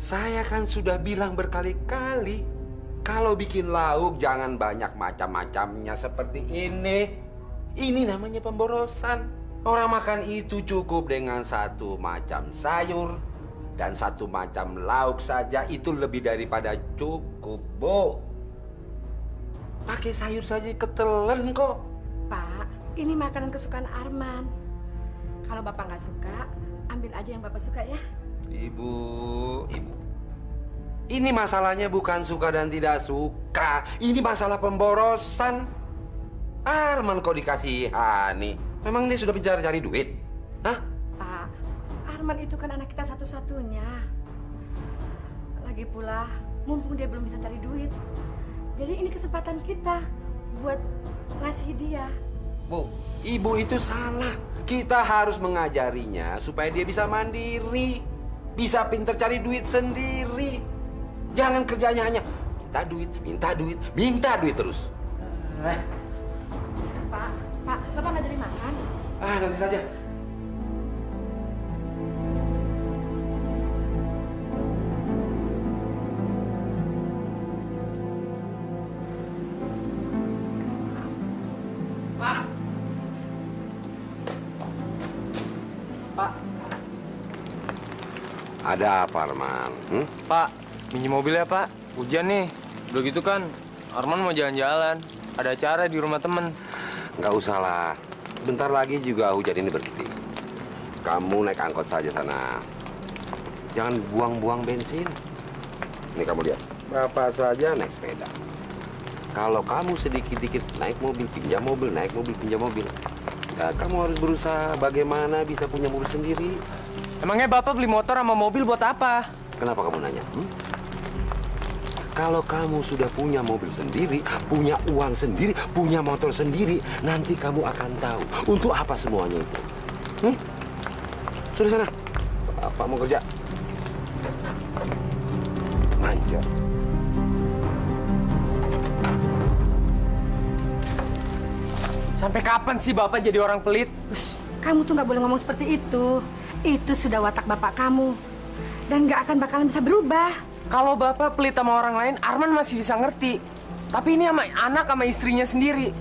Saya kan sudah bilang berkali-kali, kalau bikin lauk jangan banyak macam-macamnya seperti ini. Ini namanya pemborosan. Orang makan itu cukup dengan satu macam sayur dan satu macam lauk saja, itu lebih daripada cukup, Bu. Pakai sayur saja ketelan kok. Pak, ini makanan kesukaan Arman. Kalau Bapak nggak suka, ambil aja yang Bapak suka ya. Ibu. Ini masalahnya bukan suka dan tidak suka. Ini masalah pemborosan. Arman kok dikasihani. Memang dia sudah mencari-cari duit? Hah? Pak, Arman itu kan anak kita satu-satunya. Lagi pula, mumpung dia belum bisa cari duit. Jadi ini kesempatan kita buat ngasih dia. Bu, ibu itu salah. Kita harus mengajarinya supaya dia bisa mandiri. Bisa pinter cari duit sendiri. Jangan kerjanya hanya minta duit, minta duit, minta duit terus. Pak, Bapak nggak jadi makan? Nanti saja. Pak. Ada apa, Arman? Pak, pinjam mobil ya, Pak. Hujan nih. Udah gitu kan, Arman mau jalan-jalan. Ada acara di rumah temen. Nggak usah lah. Bentar lagi juga hujan ini berhenti. Kamu naik angkot saja sana. Jangan buang-buang bensin. Ini kamu lihat. Bapak saja naik sepeda. Kalau kamu sedikit-dikit naik mobil, pinjam mobil, naik mobil, pinjam mobil. Ya, kamu harus berusaha bagaimana bisa punya mobil sendiri. Emangnya Bapak beli motor sama mobil buat apa? Kenapa kamu nanya? Kalau kamu sudah punya mobil sendiri, punya uang sendiri, punya motor sendiri, nanti kamu akan tahu untuk apa semuanya itu. Sudah sana. Bapak mau kerja. Manja. Sampai kapan sih Bapak jadi orang pelit? Kamu tuh nggak boleh ngomong seperti itu. Itu sudah watak Bapak kamu. Dan nggak akan bakalan bisa berubah. Kalau Bapak pelit sama orang lain, Arman masih bisa ngerti. Tapi ini sama anak sama istrinya sendiri.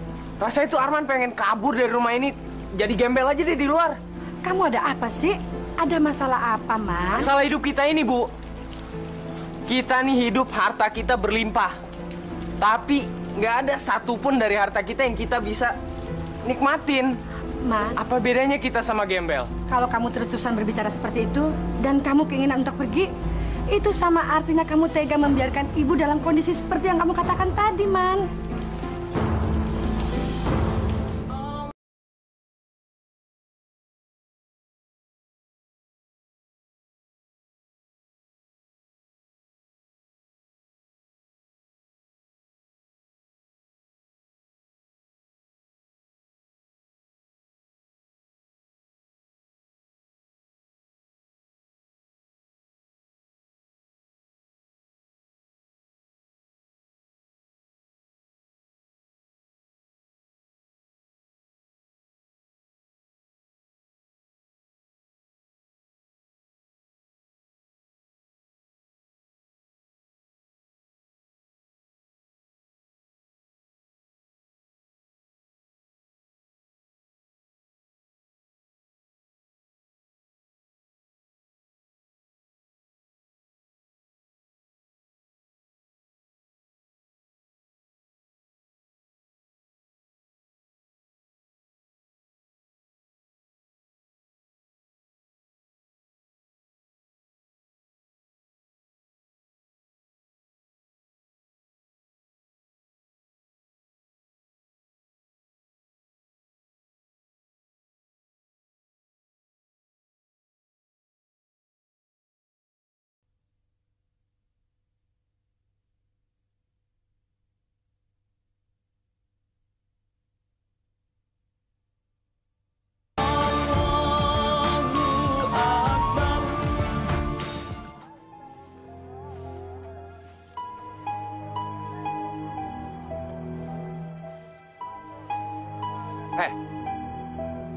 Rasanya tuh Arman pengen kabur dari rumah ini. Jadi gembel aja deh di luar. Kamu ada apa sih? Ada masalah apa, Mas? Masalah hidup kita ini, Bu. Kita nih hidup, harta kita berlimpah. Tapi nggak ada satupun dari harta kita yang kita bisa nikmatin. Ma, Apa bedanya kita sama gembel? kalau kamu terus-terusan berbicara seperti itu dan kamu keinginan untuk pergi, itu sama artinya kamu tega membiarkan ibu dalam kondisi seperti yang kamu katakan tadi, Man.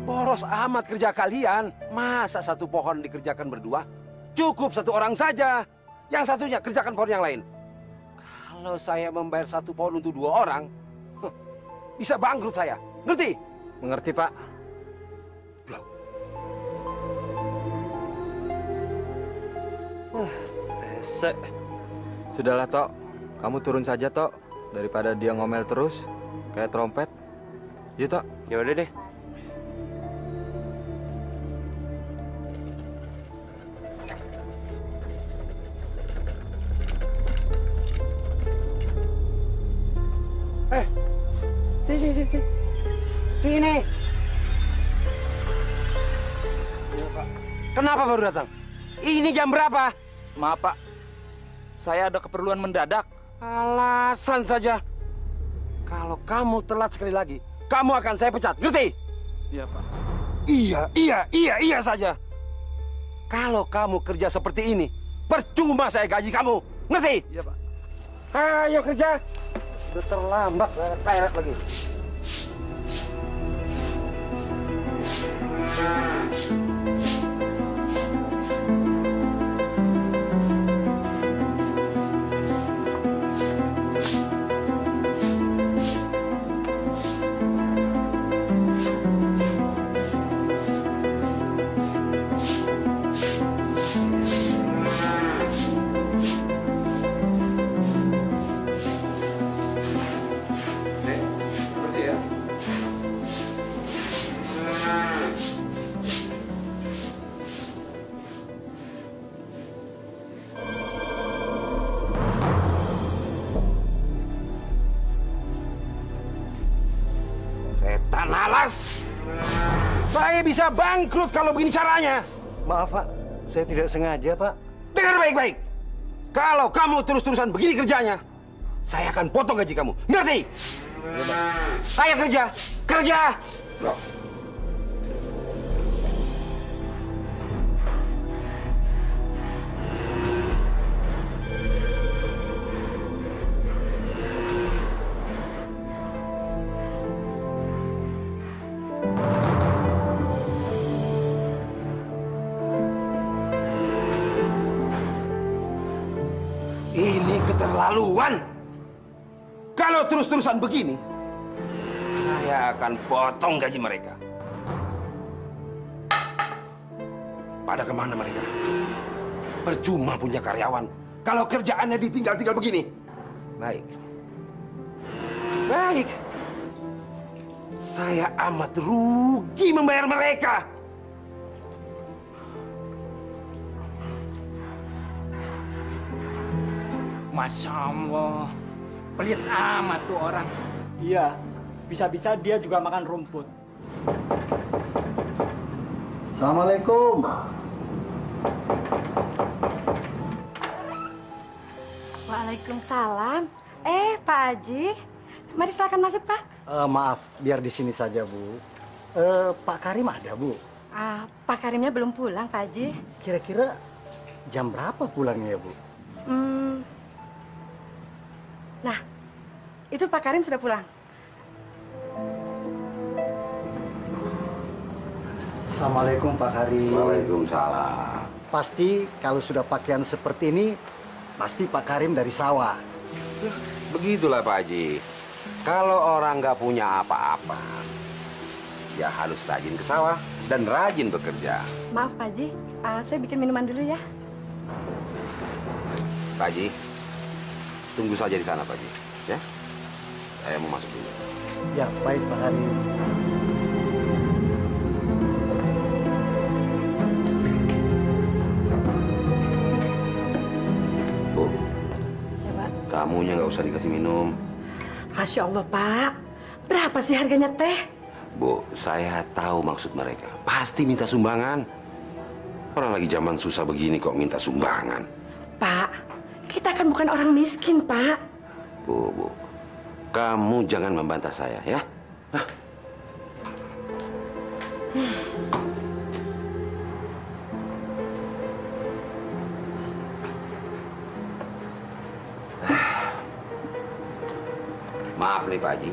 Boros amat kerja kalian. Masa satu pohon dikerjakan berdua? Cukup satu orang saja. yang satunya kerjakan pohon yang lain. Kalau saya membayar 1 pohon untuk 2 orang, bisa bangkrut saya. Ngerti? Mengerti, Pak. Loh. Resek. Sudahlah, Tok. Kamu turun saja, Tok. Daripada dia ngomel terus, kayak trompet. Yuk, Tok. Ya udah deh. Sini. Sini. Kenapa baru datang? Ini jam berapa? Maaf, Pak. Saya ada keperluan mendadak. Alasan saja. Kalau kamu telat sekali lagi, kamu akan saya pecat. Ngerti? Iya, Pak. Iya saja. Kalau kamu kerja seperti ini, percuma saya gaji kamu. Ngerti? Iya, Pak. Ayo kerja. Udah terlambat, toilet lagi. Setan alas! Saya bisa bangkrut kalau begini caranya. Maaf, Pak. Saya tidak sengaja, Pak. Dengar baik-baik. Kalau kamu terus-terusan begini kerjanya, saya akan potong gaji kamu. Ngerti? Ayo kerja. Kerja! Loh. Ini keterlaluan. Kalau terus-terusan begini, saya akan potong gaji mereka. Pada kemana mereka? Percuma punya karyawan kalau kerjaannya ditinggal-tinggal begini. Baik. Saya amat rugi membayar mereka. Masya Allah, pelit amat tuh orang. Iya, bisa-bisa dia juga makan rumput. Assalamualaikum. Waalaikumsalam. Pak Haji. Mari silakan masuk, Pak. Maaf, biar di sini saja, Bu. Pak Karim ada, Bu? Pak Karimnya belum pulang, Pak Haji. Kira-kira jam berapa pulangnya, ya, Bu? Nah, itu Pak Karim sudah pulang. Assalamualaikum, Pak Karim. Waalaikumsalam. Pasti kalau sudah pakaian seperti ini, pasti Pak Karim dari sawah. Begitulah Pak Haji. Kalau orang nggak punya apa-apa, ya harus rajin ke sawah dan rajin bekerja. Maaf, Pak Haji. Saya bikin minuman dulu ya. Pak Haji, tunggu saja di sana Pak Haji. Ya, saya mau masuk dulu. Ya, baik, Pak Karim. Bu, Ya, Pak. tamunya nggak usah dikasih minum. Masya Allah, Pak. Berapa sih harganya teh? Bu, saya tahu maksud mereka. Pasti minta sumbangan. Orang lagi zaman susah begini kok minta sumbangan. Pak, kita kan bukan orang miskin, Pak. Bu, kamu jangan membantah saya ya. Hah? Maaf nih Pak Haji.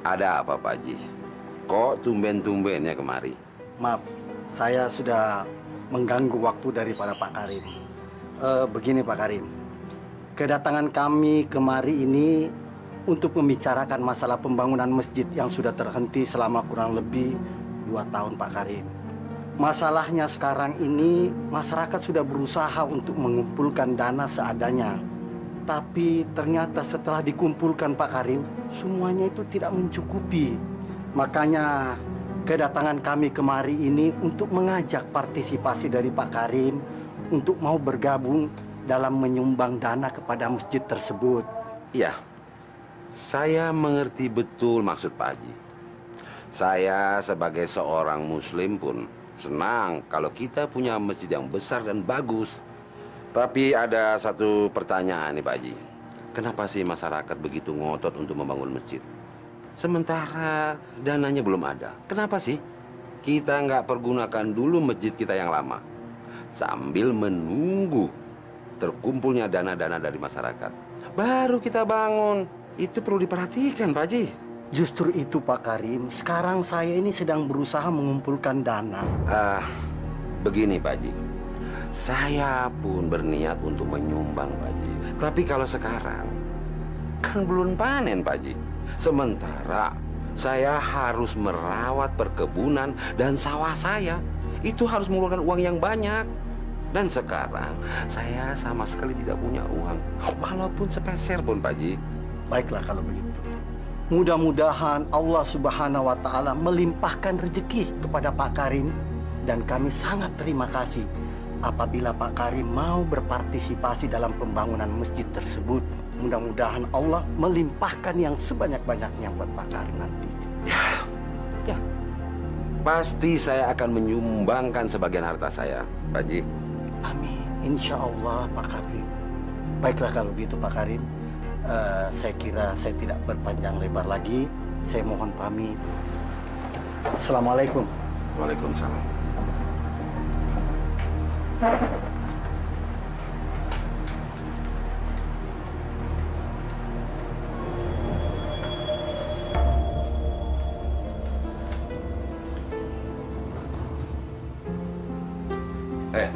Ada apa Pak Haji? Kok tumben-tumbennya kemari? Maaf, saya sudah mengganggu waktu daripada Pak Karim. Begini Pak Karim, kedatangan kami kemari ini untuk membicarakan masalah pembangunan masjid yang sudah terhenti selama kurang lebih 2 tahun Pak Karim. Masalahnya sekarang ini masyarakat sudah berusaha untuk mengumpulkan dana seadanya. Tapi ternyata setelah dikumpulkan Pak Karim, semuanya itu tidak mencukupi. Makanya kedatangan kami kemari ini untuk mengajak partisipasi dari Pak Karim untuk mau bergabung dalam menyumbang dana kepada masjid tersebut. Iya, saya mengerti betul maksud Pak Haji. Saya sebagai seorang muslim pun senang kalau kita punya masjid yang besar dan bagus. Tapi ada satu pertanyaan nih Pak Haji. Kenapa sih masyarakat begitu ngotot untuk membangun masjid? Sementara dananya belum ada. Kenapa sih kita nggak pergunakan dulu masjid kita yang lama sambil menunggu terkumpulnya dana-dana dari masyarakat, baru kita bangun? Itu perlu diperhatikan Pak Haji. Justru itu Pak Karim, sekarang saya ini sedang berusaha mengumpulkan dana. Begini Pak Haji, saya pun berniat untuk menyumbang Pak Haji. Tapi kalau sekarang kan belum panen Pak Haji. Sementara saya harus merawat perkebunan dan sawah saya. Itu harus mengeluarkan uang yang banyak. Dan sekarang saya sama sekali tidak punya uang, walaupun sepeser pun Pak Haji. Baiklah kalau begitu. Mudah-mudahan Allah Subhanahu wa Ta'ala melimpahkan rezeki kepada Pak Karim. Dan kami sangat terima kasih apabila Pak Karim mau berpartisipasi dalam pembangunan masjid tersebut. Mudah-mudahan Allah melimpahkan yang sebanyak-banyaknya buat Pak Karim nanti. Ya, pasti saya akan menyumbangkan sebagian harta saya, Pak Haji. Amin, insya Allah Pak Karim. Baiklah kalau gitu Pak Karim. Saya kira saya tidak berpanjang lebar lagi. Saya mohon pamit. Assalamualaikum. Waalaikumsalam.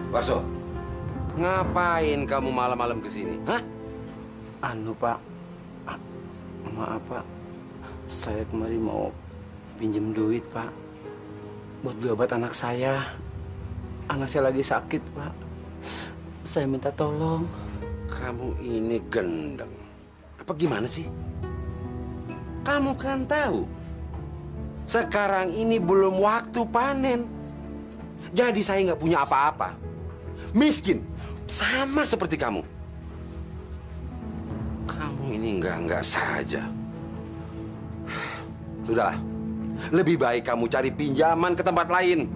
Warso, ngapain kamu malam-malam kesini? Hah? Anu Pak, maaf Pak, saya kemarin mau pinjem duit Pak, buat beli obat anak saya. Anak saya lagi sakit Pak, saya minta tolong. Kamu ini gendeng. Apa gimana sih? Kamu kan tahu, sekarang ini belum waktu panen. Jadi saya nggak punya apa-apa. Miskin, sama seperti kamu. Kamu ini enggak saja. Sudahlah, lebih baik kamu cari pinjaman ke tempat lain.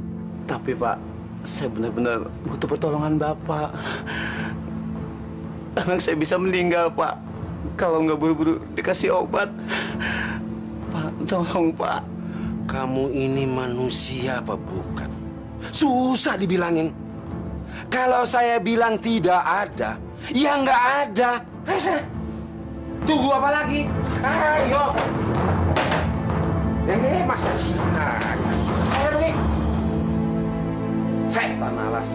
Tapi Pak, saya benar-benar butuh pertolongan Bapak. Anak saya bisa meninggal Pak, kalau nggak buru-buru dikasih obat. Pak, tolong Pak. Kamu ini manusia apa bukan? Susah dibilangin. Kalau saya bilang tidak ada, ya nggak ada. Tunggu apa lagi? Ayo. Masa ayo nih. Setan alas.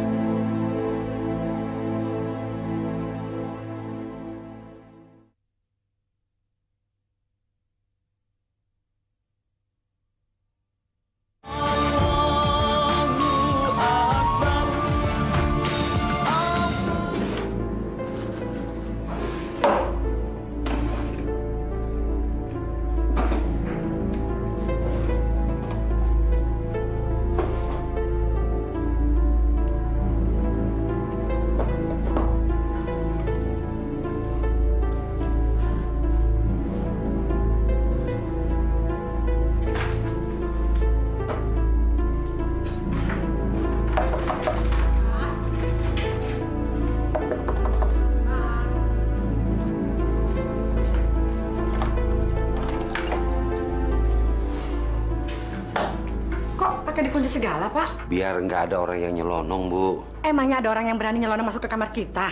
Dikunci segala, Pak? Biar nggak ada orang yang nyelonong, Bu. Emangnya ada orang yang berani nyelonong masuk ke kamar kita?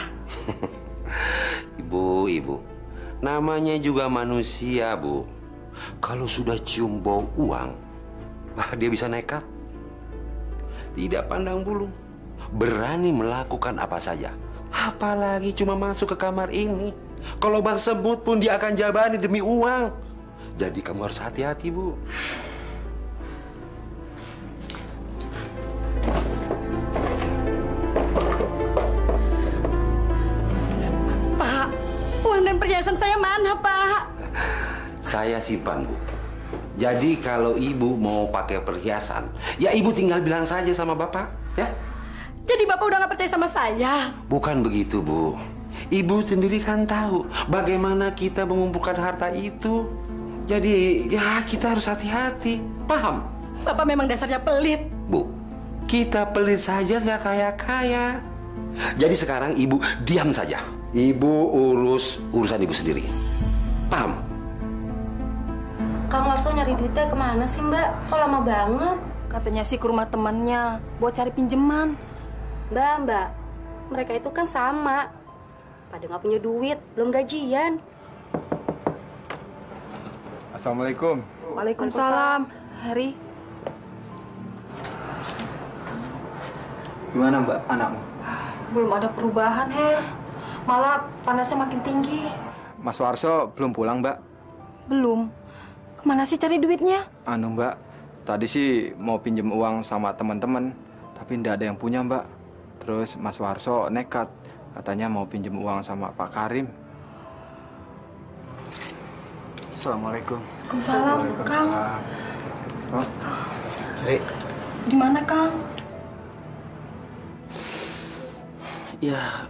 Ibu, namanya juga manusia, Bu. Kalau sudah cium bau uang, dia bisa nekat. Tidak pandang bulu, berani melakukan apa saja. Apalagi cuma masuk ke kamar ini. Kalau bang semut pun dia akan jabani demi uang. Jadi kamu harus hati-hati, Bu. Pak, uang dan perhiasan saya mana, Pak? Saya simpan, Bu. Jadi kalau ibu mau pakai perhiasan, ya ibu tinggal bilang saja sama bapak, ya? Jadi Bapak udah nggak percaya sama saya? Bukan begitu, Bu. Ibu sendiri kan tahu bagaimana kita mengumpulkan harta itu. Jadi ya kita harus hati-hati, paham? Bapak memang dasarnya pelit. Bu, kita pelit saja nggak kaya-kaya. Jadi sekarang ibu diam saja. Ibu urus urusan ibu sendiri. Paham? Kang Warso nyari duitnya kemana sih, Mbak? Kok lama banget? Katanya sih ke rumah temannya buat cari pinjeman. Mbak, mereka itu kan sama. Pada nggak punya duit, belum gajian. Assalamualaikum. Waalaikumsalam. Heri, Gimana Mbak anakmu? belum ada perubahan, Her. Malah panasnya makin tinggi. Mas Warso belum pulang Mbak? Belum. Kemana sih cari duitnya? Anu Mbak, tadi sih mau pinjem uang sama teman-teman, tapi ndak ada yang punya Mbak. Terus Mas Warso nekat, katanya mau pinjem uang sama Pak Karim. Assalamualaikum. Waalaikumsalam, Kang. Oh, Heri, Gimana, Kang? ya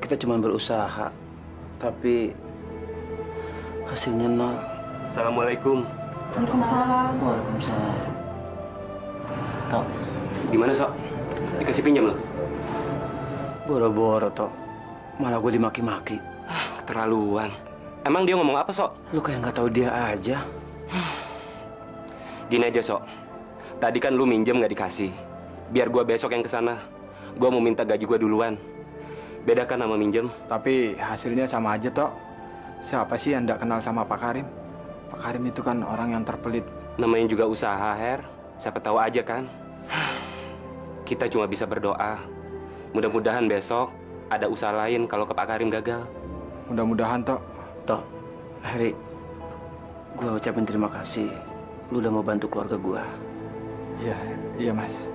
kita cuma berusaha, tapi hasilnya nol. Assalamualaikum. Waalaikumsalam. Waalaikumsalam. Tok, Gimana, Sok? Dikasih pinjam lo? boro-boro, Tok. Malah gue dimaki-maki. Keterlaluan. Emang dia ngomong apa, Sok? Lu kayak nggak tahu dia aja. Gini aja, Sok. Tadi kan lu minjem nggak dikasih. Biar gua besok yang kesana. Gua mau minta gaji gua duluan. Bedakan sama minjem. tapi hasilnya sama aja Tok. Siapa sih yang ndak kenal sama Pak Karim? Pak Karim itu kan orang yang terpelit. Namanya juga usaha, Her. Siapa tahu aja kan. Kita cuma bisa berdoa. Mudah-mudahan besok ada usaha lain kalau ke Pak Karim gagal. Mudah-mudahan Tok. Tok, Heri, gue ucapin terima kasih. Lu udah mau bantu keluarga gue. Iya Mas.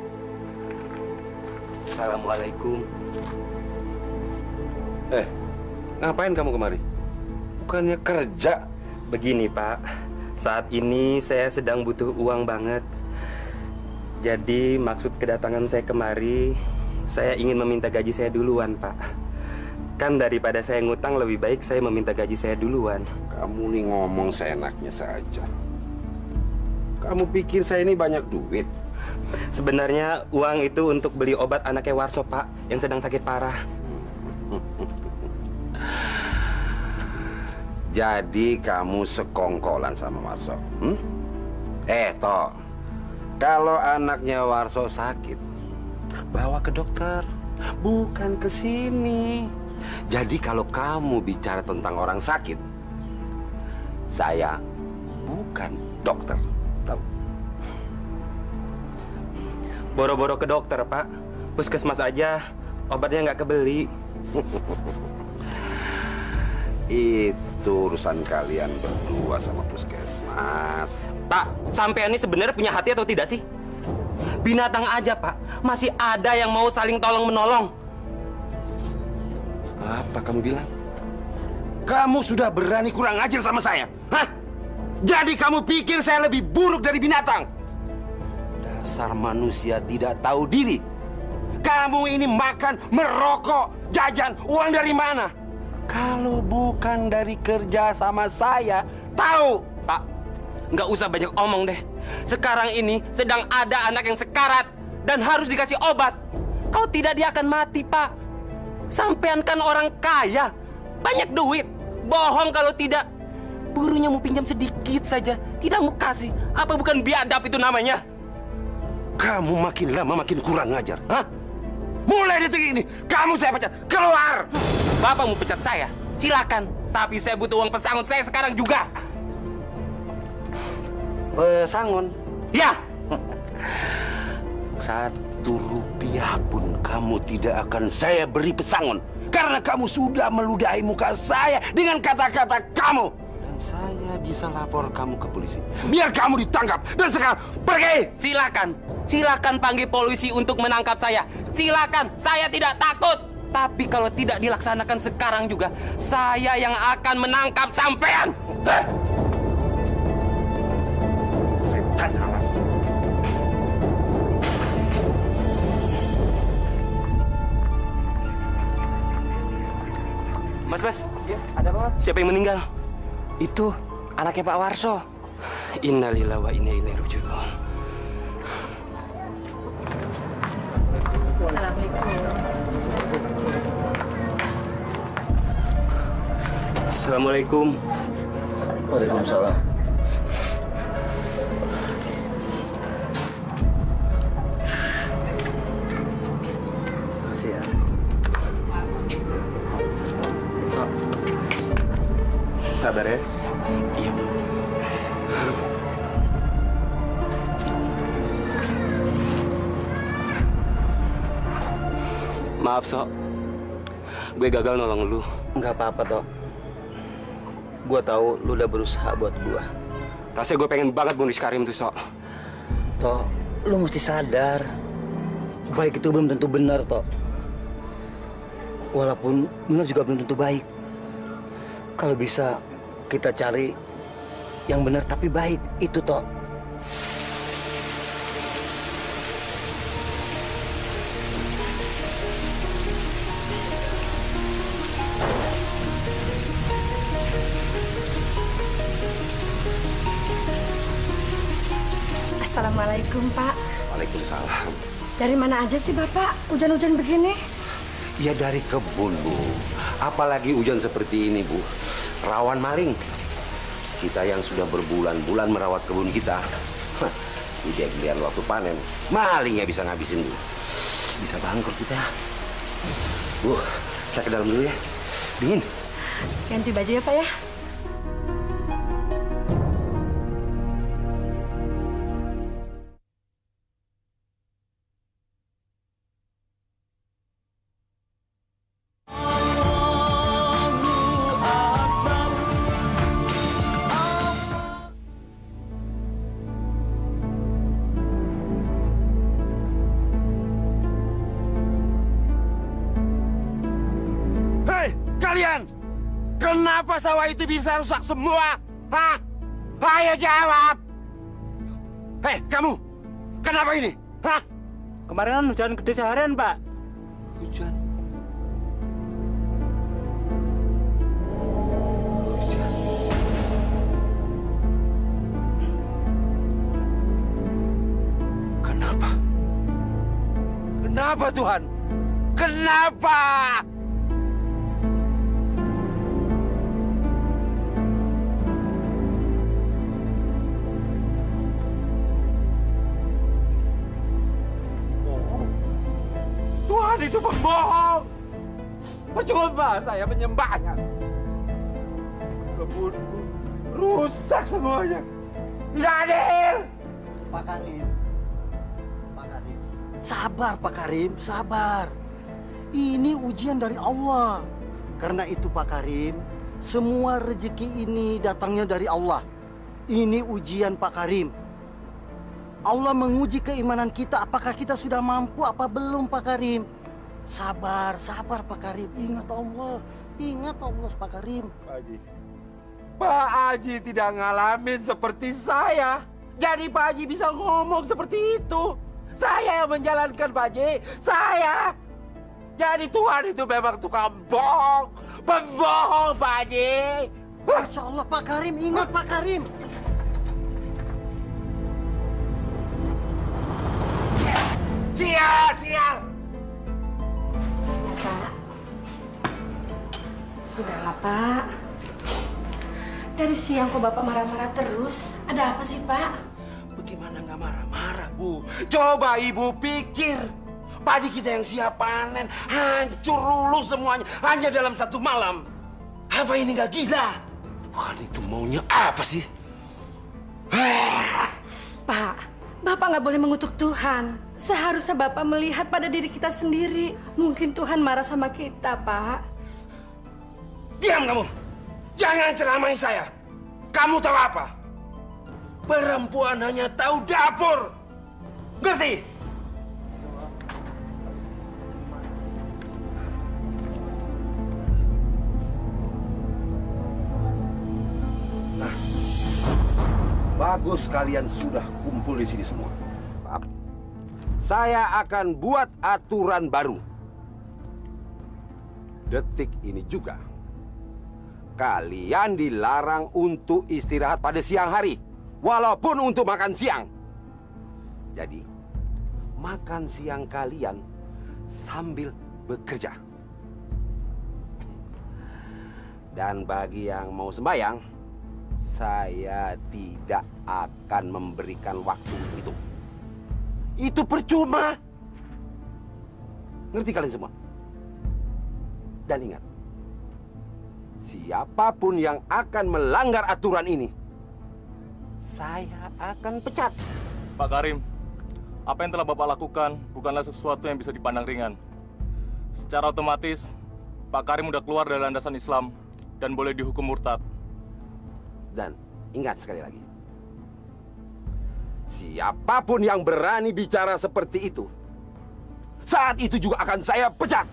Assalamualaikum. Ngapain kamu kemari? Bukannya kerja? Begini, Pak. Saat ini saya sedang butuh uang banget. Jadi maksud kedatangan saya kemari, saya ingin meminta gaji saya duluan, Pak. Kan daripada saya ngutang, lebih baik saya meminta gaji saya duluan. Kamu nih ngomong seenaknya saja. Kamu pikir saya ini banyak duit? Sebenarnya uang itu untuk beli obat anaknya Warso, Pak, yang sedang sakit parah. Jadi kamu sekongkolan sama Warso? Toh, kalau anaknya Warso sakit, bawa ke dokter, bukan ke sini. Jadi kalau kamu bicara tentang orang sakit, saya bukan dokter, tahu? Boro-boro ke dokter, Pak. Puskesmas aja, obatnya nggak kebeli. Itu urusan kalian berdua sama puskesmas. Pak, sampean ini sebenarnya punya hati atau tidak sih? Binatang aja, Pak. Masih ada yang mau saling tolong-menolong. Apa kamu bilang? Kamu sudah berani kurang ajar sama saya? Hah? Jadi kamu pikir saya lebih buruk dari binatang? Dasar manusia tidak tahu diri. Kamu ini makan, merokok, jajan, uang dari mana? Kalau bukan dari kerja sama saya, tahu? Pak, nggak usah banyak omong deh. Sekarang ini sedang ada anak yang sekarat dan harus dikasih obat. Kalau tidak dia akan mati, Pak. Sampean kan orang kaya, banyak duit. Bohong kalau tidak. Burunya mau pinjam sedikit saja, tidak mau kasih. Apa bukan biadab itu namanya? Kamu makin lama makin kurang ajar, hah? Mulai detik ini, kamu saya pecat. Keluar! Bapak mau pecat saya? Silakan. Tapi saya butuh uang pesangon saya sekarang juga. Pesangon? Ya. Rp1 pun kamu tidak akan saya beri pesangon. Karena kamu sudah meludahi muka saya dengan kata-kata kamu. Dan saya bisa lapor kamu ke polisi. Biar kamu ditangkap. Dan sekarang pergi! Silakan. Silakan panggil polisi untuk menangkap saya. Silakan. Saya tidak takut. Tapi kalau tidak dilaksanakan sekarang juga, saya yang akan menangkap sampean. Setan alas. Mas. Ya, ada apa, Mas? Siapa yang meninggal? Itu anaknya Pak Warso. Innalillahi wa inna ilaihi raji'un. Assalamualaikum. Waalaikumsalam. Makasih ya. Sabar ya. Iya. Maaf, Sok. Gue gagal nolong lu. Nggak apa-apa, Tok. Gua tahu lu udah berusaha buat gua. Rasanya gue pengen banget bunuh si Karim tuh, Sok. Tok, lu mesti sadar. Baik itu belum tentu benar, Tok. Walaupun benar juga belum tentu baik. Kalau bisa kita cari yang benar tapi baik, itu, Tok. Assalamualaikum, Pak. Waalaikumsalam. Dari mana aja sih, Bapak? Hujan-hujan begini? Ya dari kebun, Bu. Apalagi hujan seperti ini, Bu. Rawan maling. Kita yang sudah berbulan-bulan merawat kebun kita. Udah giliran waktu panen, malingnya bisa ngabisin, Bu. Bisa bangkrut kita. Bu, saya ke dalam dulu ya. Dingin. Ganti baju ya, Pak ya? Kalian, kenapa sawah itu bisa rusak semua? Hah? Ayo jawab! Hei, kamu! Kenapa ini? Hah? Kemarin kan hujan gede seharian, Pak. Hujan? Kenapa? Kenapa, Tuhan? Kenapa? Tuhan itu pembohong. Percuma saya menyembahnya. Kebunku rusak semuanya. Tidak adil. Pak Karim. Pak Karim. Sabar, Pak Karim, sabar. Ini ujian dari Allah. Karena itu, Pak Karim, semua rezeki ini datangnya dari Allah. Ini ujian, Pak Karim. Allah menguji keimanan kita, apakah kita sudah mampu apa belum, Pak Karim. Sabar, sabar, Pak Karim. Ingat Allah, Pak Karim. Pak Haji tidak ngalamin seperti saya. Jadi Pak Haji bisa ngomong seperti itu. Saya yang menjalankan, Pak Haji. Saya. Jadi Tuhan itu memang tukang bohong. Pembohong, Pak Haji. Masya Allah, Pak Karim. Ingat, Pak Karim. Sial! Pak. Sudahlah, Pak. Dari siang kok Bapak marah-marah terus. Ada apa sih, Pak? Bagaimana nggak marah-marah, Bu? Coba Ibu pikir. Padi kita yang siap panen hancur luluh semuanya hanya dalam satu malam. Apa ini nggak gila? Tuhan itu maunya apa sih? Pak, Bapak Bapak nggak boleh mengutuk Tuhan. Seharusnya Bapak melihat pada diri kita sendiri. Mungkin Tuhan marah sama kita, Pak. Diam kamu! Jangan ceramahi saya! Kamu tahu apa? Perempuan hanya tahu dapur! Ngerti? Nah, bagus kalian sudah kumpul di sini semua. Saya akan buat aturan baru. Detik ini juga, kalian dilarang untuk istirahat pada siang hari, walaupun untuk makan siang. Jadi, makan siang kalian sambil bekerja. Dan bagi yang mau sembahyang, saya tidak akan memberikan waktu itu. Itu percuma. Ngerti kalian semua? Dan ingat, siapapun yang akan melanggar aturan ini, saya akan pecat. Pak Karim, apa yang telah Bapak lakukan bukanlah sesuatu yang bisa dipandang ringan. Secara otomatis, Pak Karim udah keluar dari landasan Islam dan boleh dihukum murtad. Dan ingat sekali lagi, siapapun yang berani bicara seperti itu, saat itu juga akan saya pecat.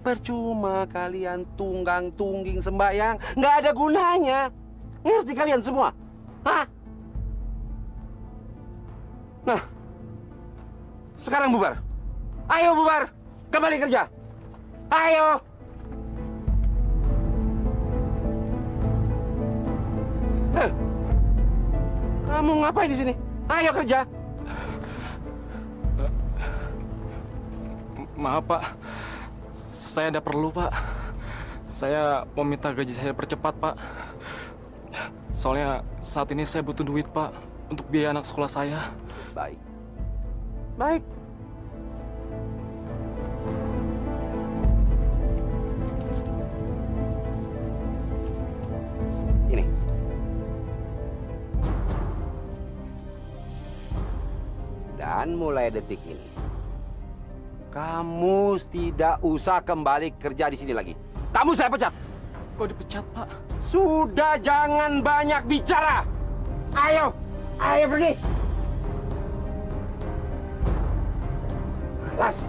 Percuma kalian tunggang-tungging sembahyang, nggak ada gunanya. Ngerti kalian semua? Hah? Nah, sekarang bubar. Ayo bubar, kembali kerja. Ayo. Kamu ngapain di sini? Ayo kerja. Maaf Pak, saya ada perlu Pak. Saya mau minta gaji saya percepat Pak. Soalnya saat ini saya butuh duit Pak untuk biaya anak sekolah saya. Baik. Baik. Ini. Dan mulai detik ini, kamu tidak usah kembali kerja di sini lagi. Kamu saya pecat. Kok dipecat, Pak? Sudah, jangan banyak bicara. Ayo, ayo pergi. Malas.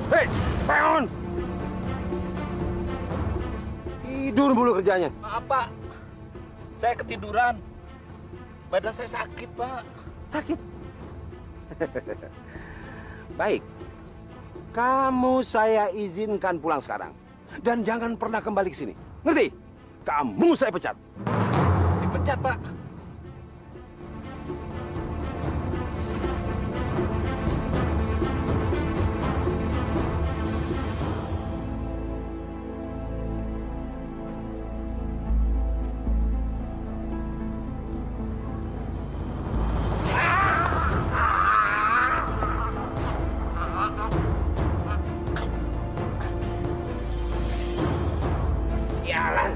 Hei, bangun! Tidur mulu kerjanya. Maaf, Pak. Saya ketiduran. Badan saya sakit, Pak. Sakit? Baik. Kamu saya izinkan pulang sekarang. Dan jangan pernah kembali ke sini. Ngerti? Kamu saya pecat. Dipecat, Pak. Sialan,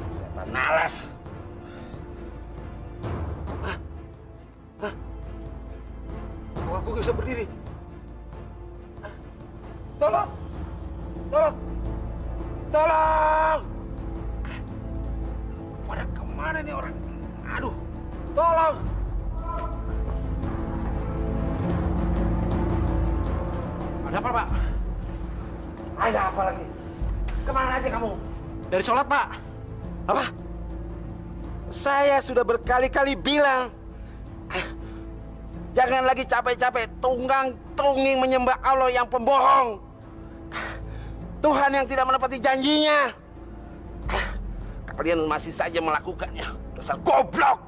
setan malas. Kok aku nggak bisa berdiri? Tolong! Tolong! Tolong! Pada kemana nih orang? Aduh! Tolong! Ada apa, Pak? Ada apa lagi? Kemana aja kamu? Dari sholat, Pak. Apa? Saya sudah berkali-kali bilang, jangan lagi capek-capek tunggang-tungging menyembah Allah yang pembohong. Tuhan yang tidak menepati janjinya. Kalian masih saja melakukannya. Dasar goblok.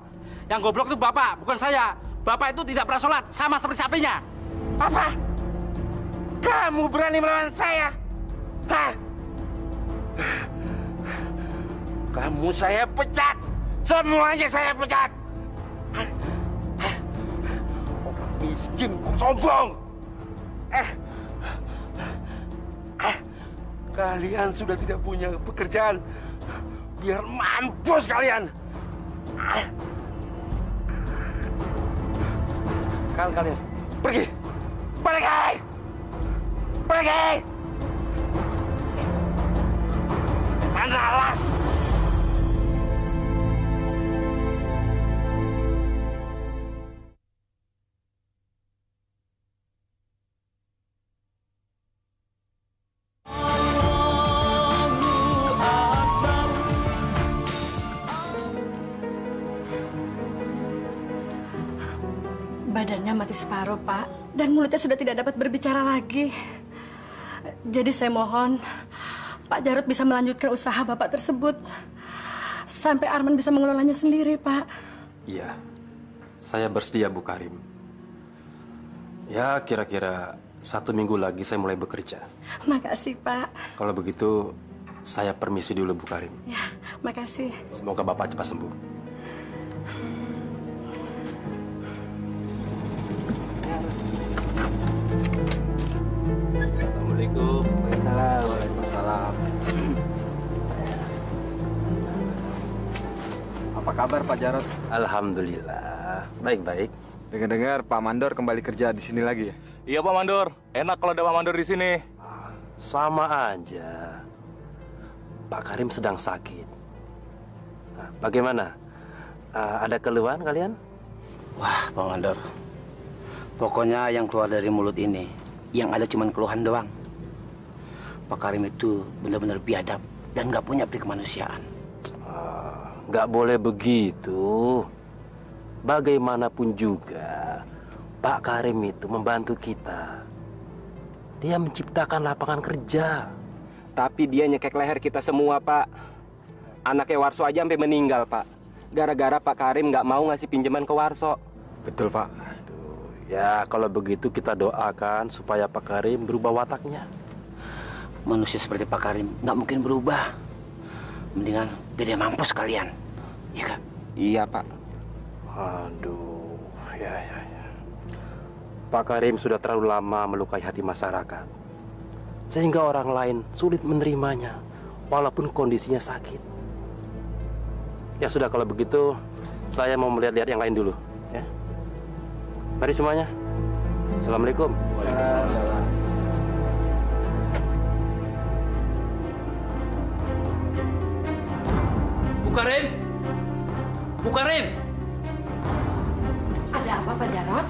Yang goblok itu Bapak, bukan saya. Bapak itu tidak pernah sholat, sama seperti sapinya. Apa? Kamu berani melawan saya? Hah? Kamu saya pecat. Semuanya saya pecat. Orang miskin kok sombong. Kalian sudah tidak punya pekerjaan. Biar mampus kalian. Sekarang kalian pergi. Pergi! Pergi! Analas! Badannya mati separuh, Pak. Dan mulutnya sudah tidak dapat berbicara lagi. Jadi saya mohon, Pak Jarod bisa melanjutkan usaha Bapak tersebut. Sampai Arman bisa mengelolanya sendiri, Pak. Iya, saya bersedia, Bu Karim. Ya, kira-kira 1 minggu lagi saya mulai bekerja. Makasih, Pak. Kalau begitu, saya permisi dulu, Bu Karim. Ya, makasih. Semoga Bapak cepat sembuh. Assalamualaikum. Waalaikumsalam. Apa kabar Pak Jarod? Alhamdulillah, baik-baik. Dengar-dengar Pak Mandor kembali kerja di sini lagi ya? Iya Pak Mandor, enak kalau ada Pak Mandor di sini. Sama aja. Pak Karim sedang sakit. Nah, bagaimana? Ada keluhan kalian? Wah, Pak Mandor. Pokoknya yang keluar dari mulut ini, yang ada cuma keluhan doang. Pak Karim itu benar-benar biadab dan nggak punya peri kemanusiaan. Nggak boleh begitu. Bagaimanapun juga, Pak Karim itu membantu kita. Dia menciptakan lapangan kerja. Tapi dia nyekek leher kita semua, Pak. Anaknya Warso aja sampai meninggal, Pak. Gara-gara Pak Karim nggak mau ngasih pinjaman ke Warso. Betul, Pak. Ya, kalau begitu kita doakan supaya Pak Karim berubah wataknya. Manusia seperti Pak Karim nggak mungkin berubah. Mendingan biar dia mampus kalian. Iya, Kak? Iya, Pak. Aduh, ya. Pak Karim sudah terlalu lama melukai hati masyarakat. Sehingga orang lain sulit menerimanya, walaupun kondisinya sakit. Ya sudah, kalau begitu, saya mau melihat-lihat yang lain dulu. Ya. Mari semuanya. Assalamualaikum. Waalaikumsalam. Bu Karim! Bu Karim! Ada apa, Pak Jarod?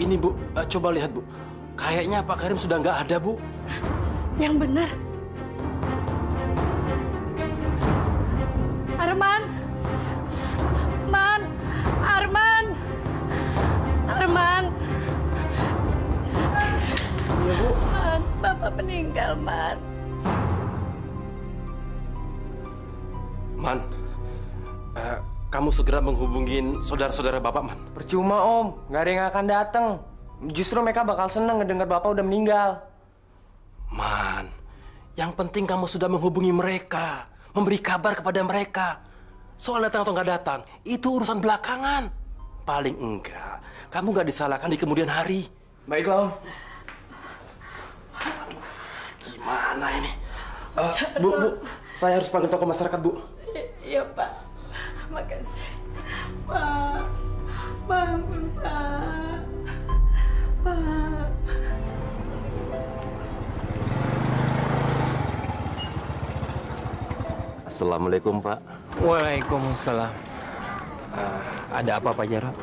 Ini Bu, coba lihat Bu. Kayaknya Pak Karim sudah nggak ada Bu. Yang benar. Arman! Arman! Ya Bu. Man, Bapak meninggal, Man. Man, kamu segera menghubungin saudara-saudara Bapak, Man. Percuma Om, nggak ada yang akan datang. Justru mereka bakal seneng ngedengar Bapak udah meninggal. Man, yang penting kamu sudah menghubungi mereka, memberi kabar kepada mereka. Soal datang atau nggak datang, itu urusan belakangan. Paling enggak, kamu nggak disalahkan di kemudian hari. Baiklah Om. Aduh, gimana ini? Bu, saya harus panggil tokoh masyarakat, Bu. Iya, Pak. Makasih. Pak. Bangun, Pak. Pak. Assalamualaikum, Pak. Waalaikumsalam. Ada apa Pak Jarod?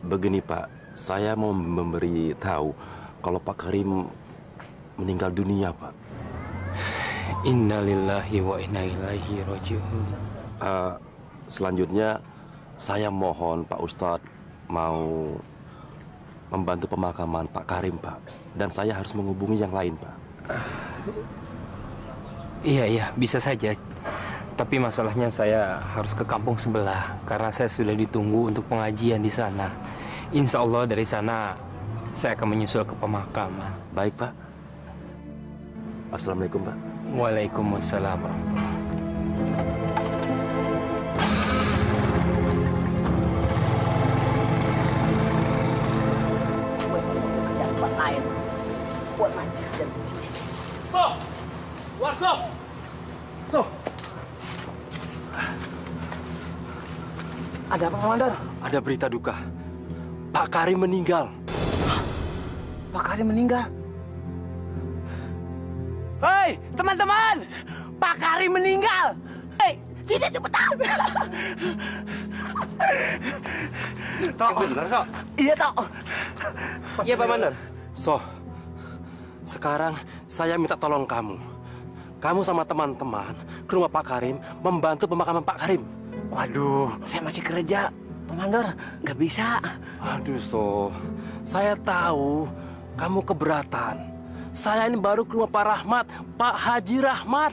Begini, Pak. Saya mau memberi tahu kalau Pak Karim meninggal dunia, Pak. Innalillahi wa inna ilaihi raji'un. Selanjutnya, saya mohon Pak Ustadz mau membantu pemakaman Pak Karim, Pak. Dan saya harus menghubungi yang lain, Pak. Iya, bisa saja. Tapi masalahnya saya harus ke kampung sebelah karena saya sudah ditunggu untuk pengajian di sana. Insya Allah dari sana saya akan menyusul ke pemakaman. Baik, Pak. Assalamualaikum, Pak. Waalaikumsalam warahmatullahi Warso! So, ada apa, Komandan? Ada berita duka. Pak Karim meninggal. Pak Karim meninggal. Hei, teman-teman! Pak Karim meninggal! Hei, sini cepetan! Tok. Benar, So? Iya, Tok. Iya, Pak Mandor. So, sekarang saya minta tolong kamu. Kamu sama teman-teman ke rumah Pak Karim membantu pemakaman Pak Karim. Waduh, saya masih kerja. Pak Mandor, nggak bisa. Aduh, So. Saya tahu kamu keberatan. Saya ini baru ke rumah Pak Rahmat, Pak Haji Rahmat.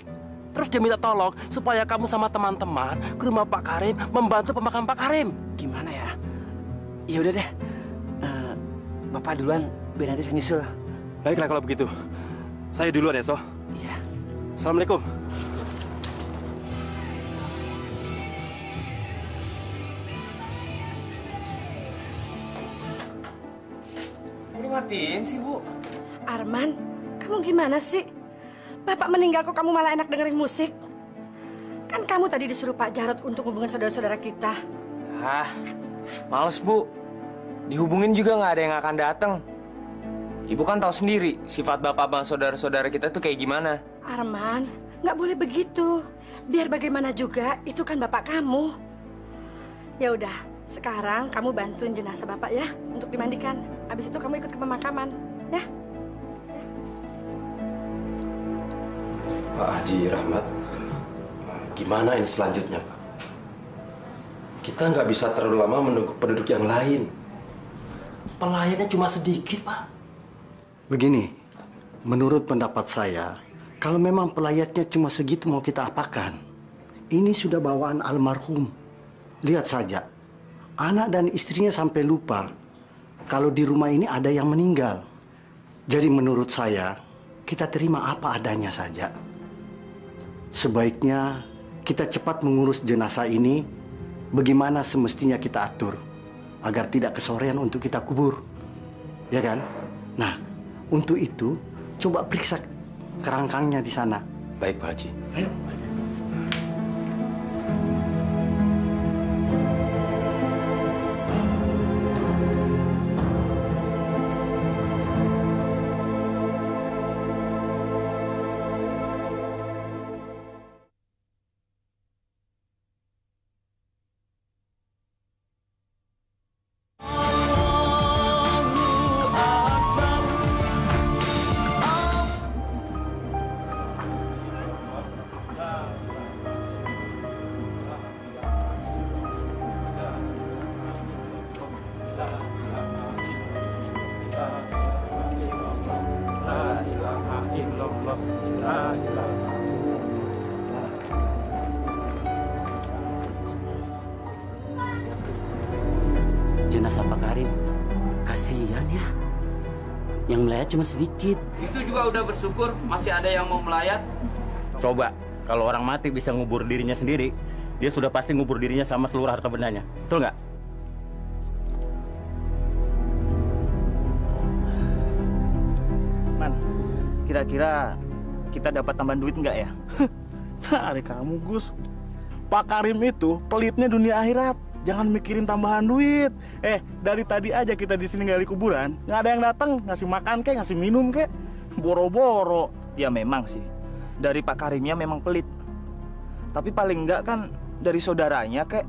Terus dia minta tolong supaya kamu sama teman-teman ke rumah Pak Karim membantu pemakaman Pak Karim. Gimana ya? Ya udah deh. Bapak duluan, biar nanti saya nyusul. Baiklah kalau begitu. Saya duluan ya, So. Iya. Assalamualaikum. Udah matiin sih, Bu. Arman, kamu gimana sih? Bapak meninggal kok kamu malah enak dengerin musik? Kan kamu tadi disuruh Pak Jarod untuk hubungan saudara-saudara kita. Ah, males, Bu. Dihubungin juga nggak ada yang akan datang. Ibu kan tahu sendiri sifat bapak sama saudara-saudara kita tuh kayak gimana. Arman, nggak boleh begitu. Biar bagaimana juga, itu kan bapak kamu. Ya udah, sekarang kamu bantuin jenazah bapak ya untuk dimandikan. Habis itu kamu ikut ke pemakaman, ya? Pak Haji Rahmat, gimana ini selanjutnya, Pak? Kita nggak bisa terlalu lama menunggu penduduk yang lain. Pelayannya cuma sedikit, Pak. Begini, menurut pendapat saya, kalau memang pelayatnya cuma segitu mau kita apakan? Ini sudah bawaan almarhum. Lihat saja, anak dan istrinya sampai lupa kalau di rumah ini ada yang meninggal. Jadi menurut saya, kita terima apa adanya saja. Sebaiknya kita cepat mengurus jenazah ini bagaimana semestinya kita atur agar tidak kesorean untuk kita kubur. Ya kan? Nah, untuk itu coba periksa kerangkangnya di sana. Baik, Pak Haji. Ayo. Jenazah Pak Karim, kasihan ya. Yang melayat cuma sedikit. Itu juga udah bersyukur masih ada yang mau melayat. Coba, kalau orang mati bisa ngubur dirinya sendiri, dia sudah pasti ngubur dirinya sama seluruh harta bendanya. Betul nggak? Man, kira-kira kita dapat tambahan duit nggak ya? Dari kamu, Gus. Pak Karim itu pelitnya dunia akhirat. Jangan mikirin tambahan duit. Dari tadi aja kita di sini gali kuburan, nggak ada yang datang ngasih makan kek, ngasih minum kek, boro-boro. Ya memang sih, dari Pak Karimnya memang pelit. Tapi paling enggak kan dari saudaranya kek,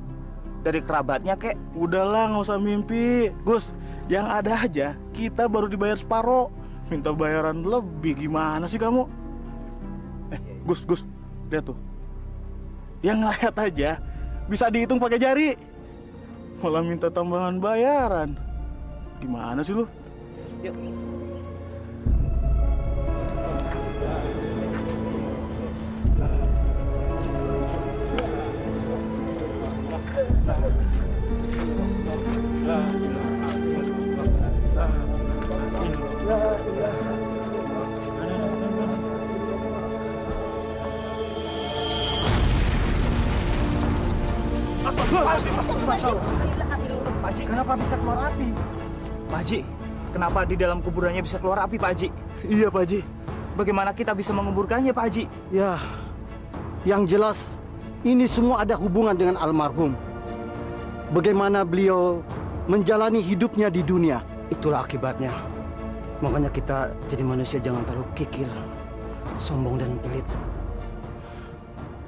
dari kerabatnya kek. Udahlah, nggak usah mimpi, Gus. Yang ada aja kita baru dibayar separoh, minta bayaran lebih. Gimana sih kamu? Gus, lihat tuh. Yang ngeliat aja bisa dihitung pakai jari. Malah minta tambahan bayaran. Gimana sih lu? Yuk. Masya Allah. Pak Haji, Kenapa bisa keluar api? Pak Haji, kenapa di dalam kuburannya bisa keluar api, Pak Haji? Iya, Pak Haji. Bagaimana kita bisa menguburkannya, Pak Haji? Ya, yang jelas ini semua ada hubungan dengan almarhum. Bagaimana beliau menjalani hidupnya di dunia. Itulah akibatnya. Makanya kita jadi manusia jangan terlalu kikir, sombong dan pelit.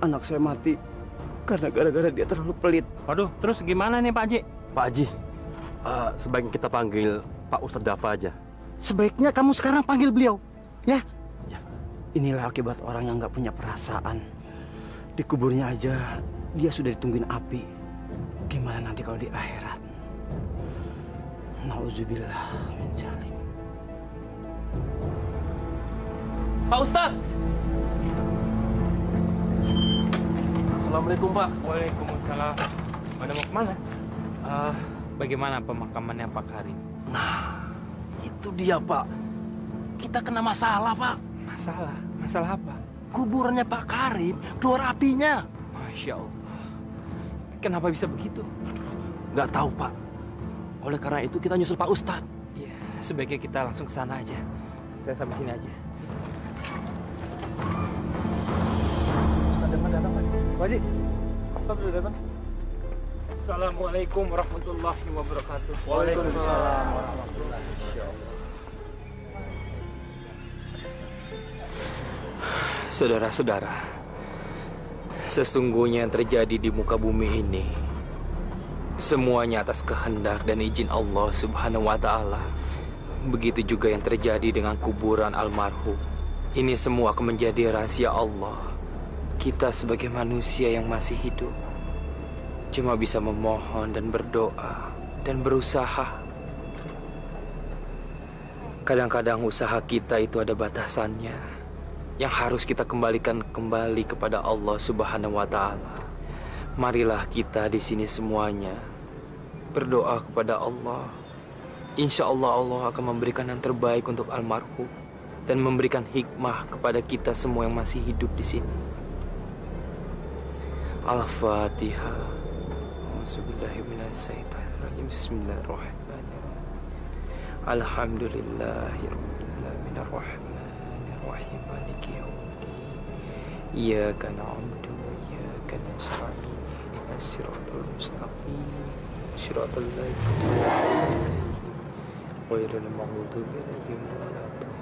Anak saya mati karena gara-gara dia terlalu pelit. Waduh, terus gimana nih Pak Haji? Pak Haji, sebaiknya kita panggil Pak Ustadz Dafa aja. Sebaiknya kamu sekarang panggil beliau, ya? Inilah akibat orang yang nggak punya perasaan. Di kuburnya aja dia sudah ditungguin api. Gimana nanti kalau di akhirat? Nauzubillah min dzalik. Pak Ustadz! Assalamualaikum Pak. Waalaikumsalam. Pada mau kemana? Bagaimana pemakamannya Pak Karim? Nah, itu dia Pak. Kita kena masalah Pak. Masalah? Masalah apa? Kuburannya Pak Karim keluar apinya. Masya Allah. Kenapa bisa begitu? Nggak tahu Pak. Oleh karena itu kita nyusul Pak Ustadz. Iya, sebaiknya kita langsung ke sana aja. Saya sampai sini aja. Ustadz datang, Pak. Pak Haji, Ustadz udah datang. Assalamualaikum warahmatullahi wabarakatuh. Waalaikumsalam warahmatullahi wabarakatuh. Saudara-saudara, sesungguhnya yang terjadi di muka bumi ini semuanya atas kehendak dan izin Allah Subhanahu wa Ta'ala. Begitu juga yang terjadi dengan kuburan almarhum. Ini semua akan menjadi rahasia Allah. Kita sebagai manusia yang masih hidup cuma bisa memohon dan berdoa dan berusaha. Kadang-kadang usaha kita itu ada batasannya, yang harus kita kembalikan kembali kepada Allah Subhanahu wa Ta'ala. Marilah kita di sini semuanya berdoa kepada Allah. Insya Allah Allah akan memberikan yang terbaik untuk almarhum dan memberikan hikmah kepada kita semua yang masih hidup di sini. Al-Fatihah. Bismillahirrahmanirrahim. Alhamdulillahirabbil alamin arrahmanirrahim maliki yaumiddin. Iyyaka na'budu wa iyyaka nasta'in. Ihdinas siratal mustaqim. Siratal ladzina an'amta 'alaihim ghairil maghdubi 'alaihim waladdallin.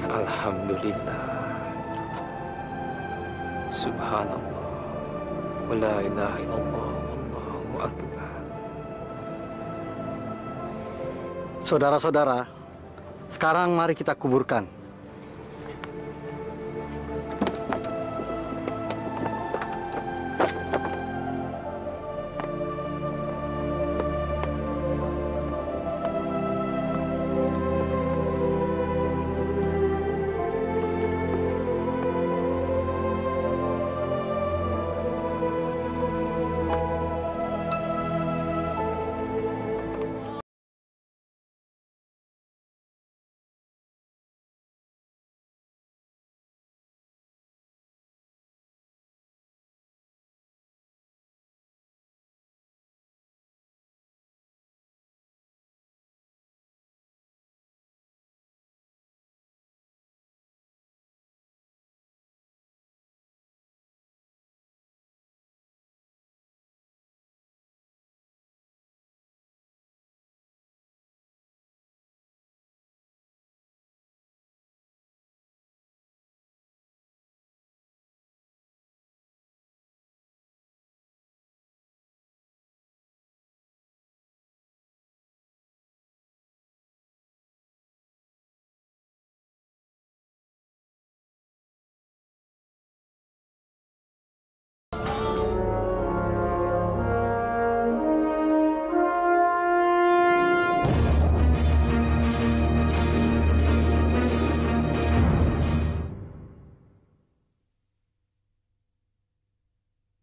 Alhamdulillah. Subhanallah. Wa la ilaha illallah wallahu akbar. Saudara-saudara, sekarang mari kita kuburkan.